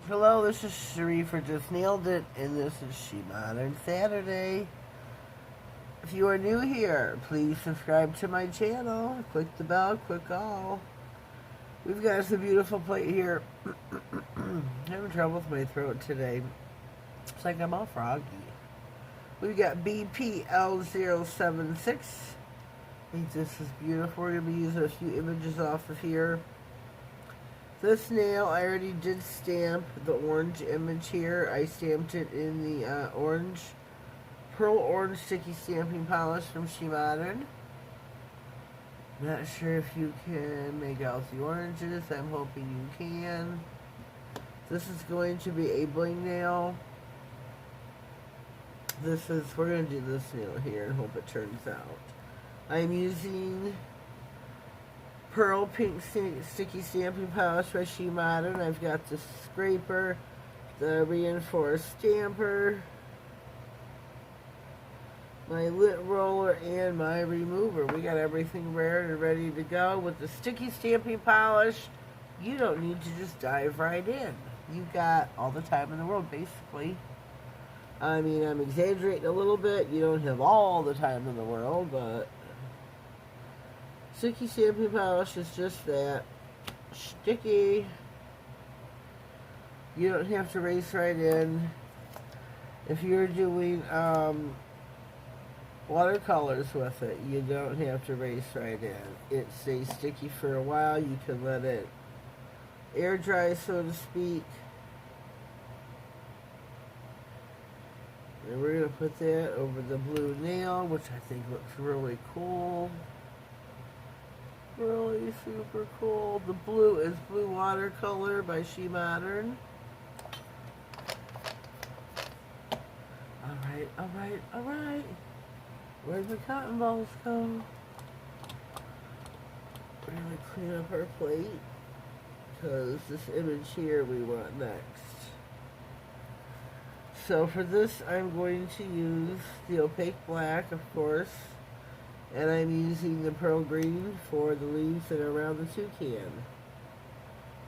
Hello, this is Cherie for Just Nailed It, and this is SheModern Saturday. If you are new here, please subscribe to my channel. Click the bell, click all. We've got some beautiful plate here. Having trouble with my throat today. It's like I'm all froggy. We've got BPL076. I think this is beautiful. We're going to be using a few images off of here. This nail, I already did stamp the orange image here. I stamped it in the pearl orange sticky stamping polish from SheModern. Not sure if you can make out the oranges. I'm hoping you can. This is going to be a bling nail. We're going to do this nail here and hope it turns out. I'm using pearl pink sticky stamping polish by SheModern. I've got the scraper, the reinforced stamper, my lint roller, and my remover. We got everything rare and ready to go. With the sticky stamping polish, you don't need to just dive right in. You've got all the time in the world, basically. I mean, I'm exaggerating a little bit. You don't have all the time in the world, but sticky stamping polish is just that. Sticky. You don't have to race right in. If you're doing watercolors with it, you don't have to race right in. It stays sticky for a while. You can let it air dry, so to speak. And we're going to put that over the blue nail, which I think looks really cool. Really super cool. The blue is Blue Watercolor by SheModern. Alright, alright, alright. Where'd the cotton balls go? We're going to clean up our plate, because this image here we want next. So for this, I'm going to use the opaque black, of course, and I'm using the pearl green for the leaves that are around the toucan.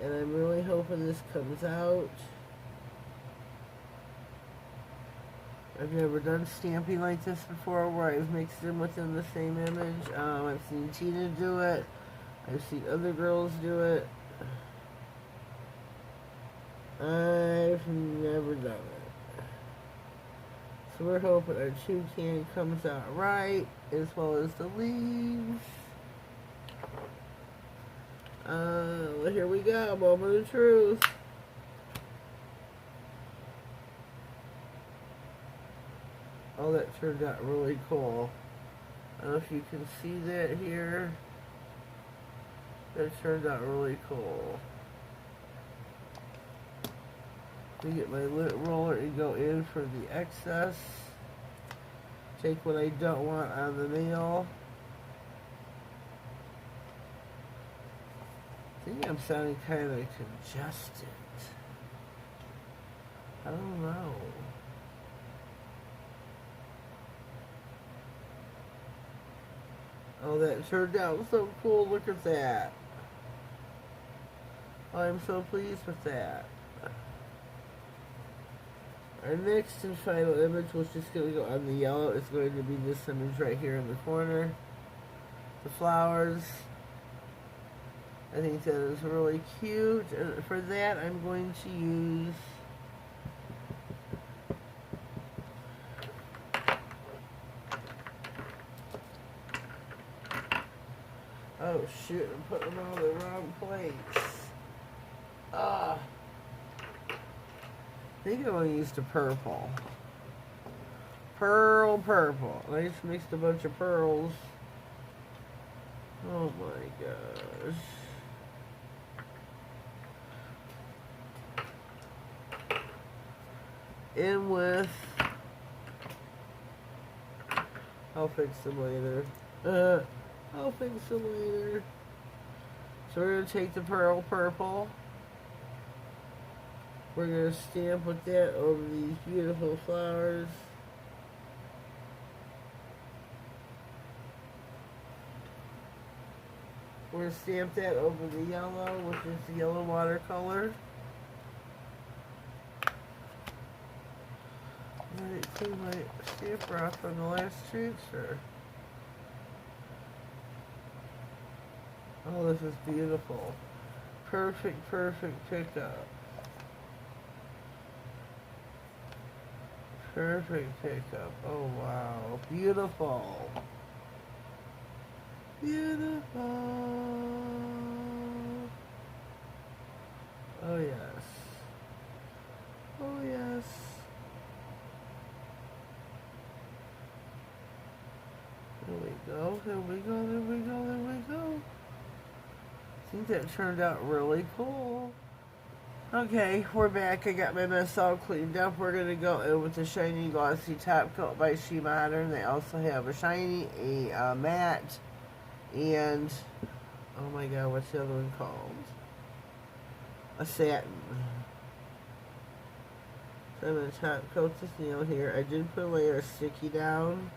And I'm really hoping this comes out. I've never done stamping like this before, where I've mixed them within the same image. I've seen Tina do it. I've seen other girls do it. I've never done it. So we're hoping our toucan comes out right, as well as the leaves. Well, here we go, moment of truth. Oh, that turned out really cool. I don't know if you can see that here. That turned out really cool. We get my lint roller and go in for the excess. Take what I don't want on the nail. I think I'm sounding kind of congested. I don't know. Oh, that turned out so cool. Look at that. Oh, I'm so pleased with that. Our next and final image, which is going to go on the yellow, is going to be this image right here in the corner. The flowers. I think that is really cute. And for that, I'm going to use oh shoot, I'm putting them on the wrong place. I think I'm going to use the purple. Purple. I just mixed a bunch of pearls. Oh my gosh. In with, I'll fix them later. I'll fix them later. So we're going to take the pearl purple. We're going to stamp with that over these beautiful flowers. We're going to stamp that over the yellow, which is the yellow watercolor. Let it clean my stamper off from the last transfer. Oh, this is beautiful. Perfect, perfect pickup. Perfect pickup. Oh, wow. Beautiful. Beautiful. Oh, yes. Oh, yes. There we go. There we go. There we go. There we go. I think that turned out really cool. Okay, we're back. I got my mess all cleaned up. We're going to go in with the shiny glossy top coat by SheModern. They also have a shiny, a matte, and, oh my god, what's the other one called? A satin. So I'm going to top coat this nail here. I did put a layer of sticky down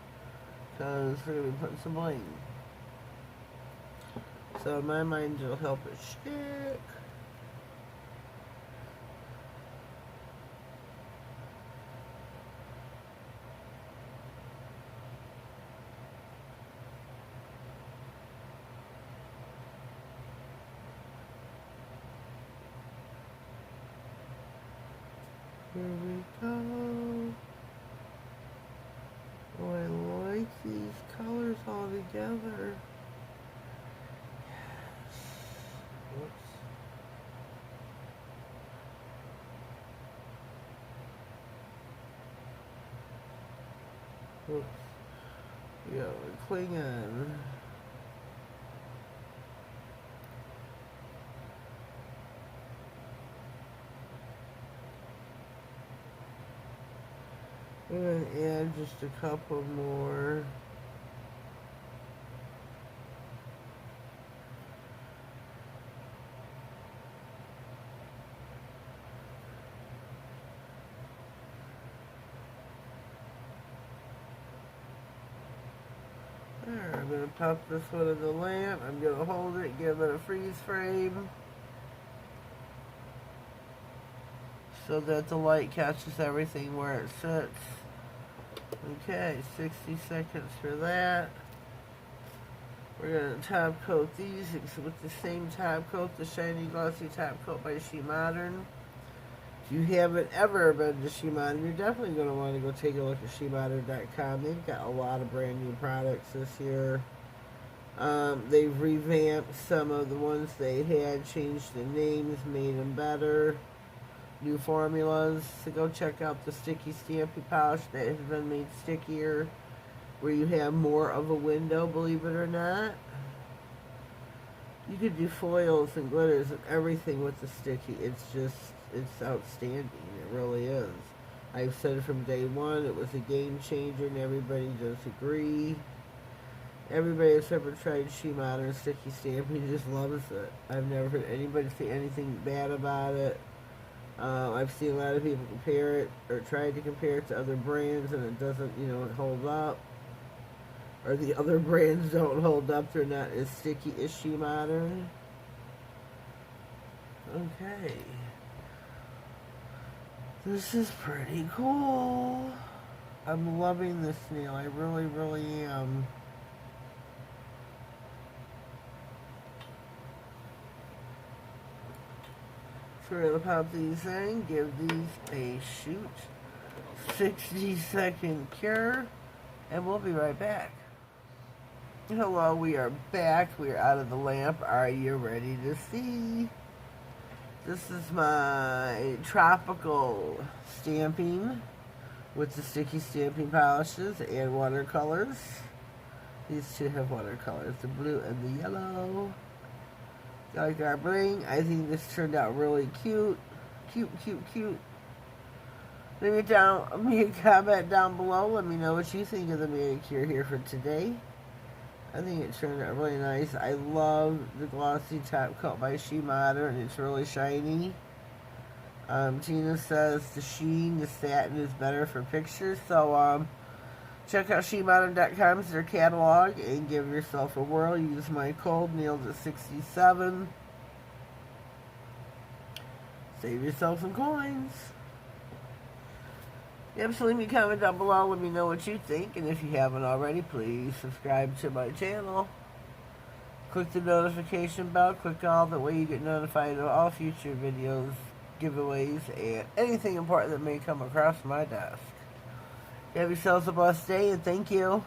because we're going to be putting some bling. So in my mind, it'll help it stick. Here we go. Oh, I like these colors all together. Whoops. Whoops. Yeah, we're clinging. I'm going to add just a couple more. There, I'm going to pop this one in the lamp. I'm going to hold it, give it a freeze frame so that the light catches everything where it sits. Okay, 60 seconds for that. We're going to top coat these with the same top coat, the shiny glossy top coat by SheModern. If you haven't ever been to SheModern, you're definitely going to want to go take a look at SheModern.com. They've got a lot of brand new products this year. They've revamped some of the ones they had, changed the names, made them better. New formulas. So go check out the sticky stampy polish that has been made stickier, where you have more of a window, believe it or not. You could do foils and glitters and everything with the sticky. It's just, it's outstanding. It really is. I've said it from day one, it was a game changer, and everybody does agree. Everybody that's ever tried SheModern sticky stamping just loves it. I've never heard anybody say anything bad about it. I've seen a lot of people compare it, or try to compare it to other brands, and it doesn't, hold up. Or the other brands don't hold up, they're not as sticky as SheModern. Okay. This is pretty cool. I'm loving this nail, I really, really am. So we're going to pop these in, give these a shoot. 60-second cure, and we'll be right back. Hello, we are back. We are out of the lamp. Are you ready to see? This is my tropical stamping with the sticky stamping polishes and watercolors. These two have watercolors, the blue and the yellow. Like our bling. I think this turned out really cute. Cute, cute, cute. Leave me a comment down below. Let me know what you think of the manicure here for today. I think it turned out really nice. I love the glossy top coat by SheModern. It's really shiny. Tina says the sheen, the satin is better for pictures. So, Check out SheModern.com as their catalog and give yourself a whirl. Use my code NailedIt67. Save yourself some coins. Yep, so leave me a comment down below. Let me know what you think. And if you haven't already, please subscribe to my channel. Click the notification bell. Click all that way you get notified of all future videos, giveaways, and anything important that may come across my desk. Have yourselves a blessed day, and thank you.